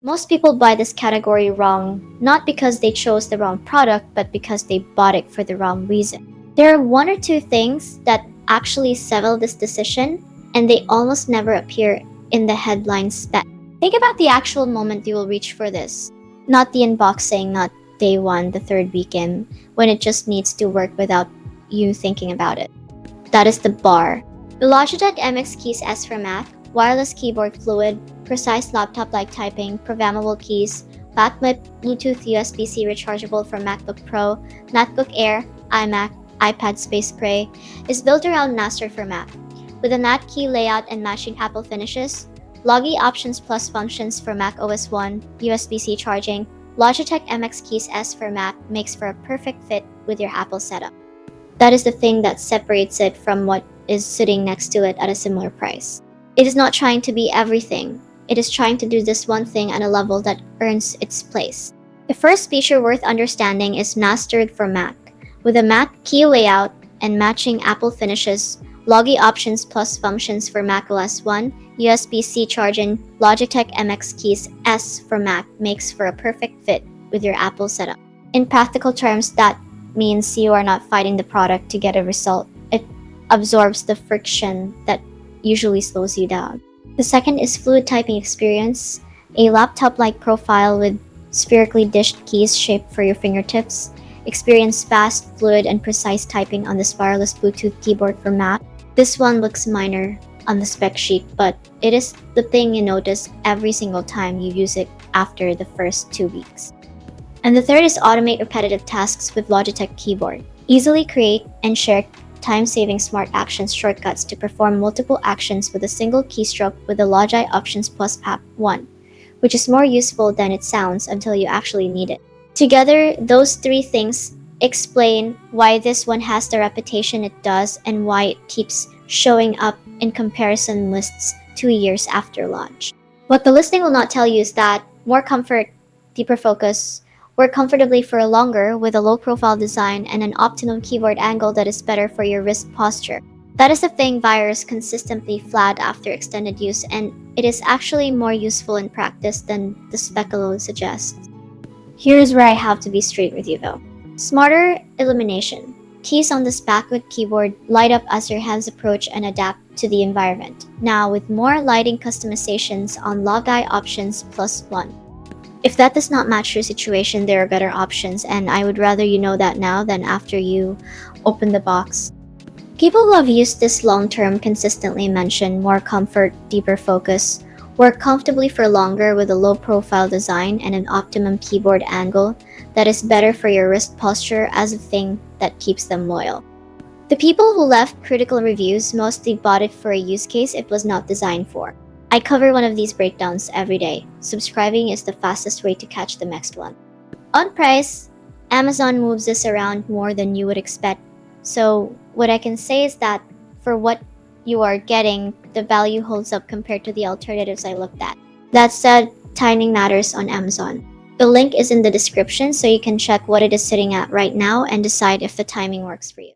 Most people buy this category wrong, not because they chose the wrong product, but because they bought it for the wrong reason. There are one or two things that actually settle this decision, and they almost never appear in the headline spec. Think about the actual moment you will reach for this, not the unboxing, not day one, the third weekend, when it just needs to work without you thinking about it. That is the bar. The Logitech MX Keys S for Mac, wireless keyboard fluid, precise laptop-like typing, programmable keys, backlit Bluetooth USB-C rechargeable for MacBook Pro, MacBook Air, iMac, iPad Space Gray, is built around Master for Mac. With a matte key layout and matching Apple finishes, Logi Options Plus functions for macOS 1, USB-C charging, Logitech MX Keys S for Mac makes for a perfect fit with your Apple setup. That is the thing that separates it from what is sitting next to it at a similar price. It is not trying to be everything. It is trying to do this one thing at a level that earns its place. The first feature worth understanding is Mastered for Mac. With a matte key layout and matching Apple finishes, Logi Options Plus functions for macOS 1, USB-C charging, Logitech MX Keys S for Mac makes for a perfect fit with your Apple setup. In practical terms, that means you are not fighting the product to get a result. It absorbs the friction that usually slows you down. The second is fluid typing experience, a laptop-like profile with spherically dished keys shaped for your fingertips. Experience fast, fluid, and precise typing on this wireless Bluetooth keyboard for Mac. This one looks minor on the spec sheet, but it is the thing you notice every single time you use it after the first 2 weeks. And the third is automate repetitive tasks with Logitech Keyboard. Easily create and share time-saving smart actions shortcuts to perform multiple actions with a single keystroke with the Logi Options Plus app 1, which is more useful than it sounds until you actually need it. Together, those three things explain why this one has the reputation it does and why it keeps showing up in comparison lists 2 years after launch. What the listing will not tell you is that more comfort, deeper focus, work comfortably for longer with a low-profile design and an optimum keyboard angle that is better for your wrist posture. That is the thing buyers consistently flag after extended use, and it is actually more useful in practice than the spec alone suggests. Here's where I have to be straight with you though. Smarter illumination. Keys on this backlit keyboard light up as your hands approach and adapt to the environment. Now with more lighting customizations on Logi Options Plus 1. If that does not match your situation, there are better options, and I would rather you know that now than after you open the box. People who have used this long-term consistently mention more comfort, deeper focus, work comfortably for longer with a low-profile design and an optimum keyboard angle that is better for your wrist posture as a thing that keeps them loyal. The people who left critical reviews mostly bought it for a use case it was not designed for. I cover one of these breakdowns every day. Subscribing is the fastest way to catch the next one. On price, Amazon moves this around more than you would expect. So what I can say is that for what you are getting, the value holds up compared to the alternatives I looked at. That said, timing matters on Amazon. The link is in the description so you can check what it is sitting at right now and decide if the timing works for you.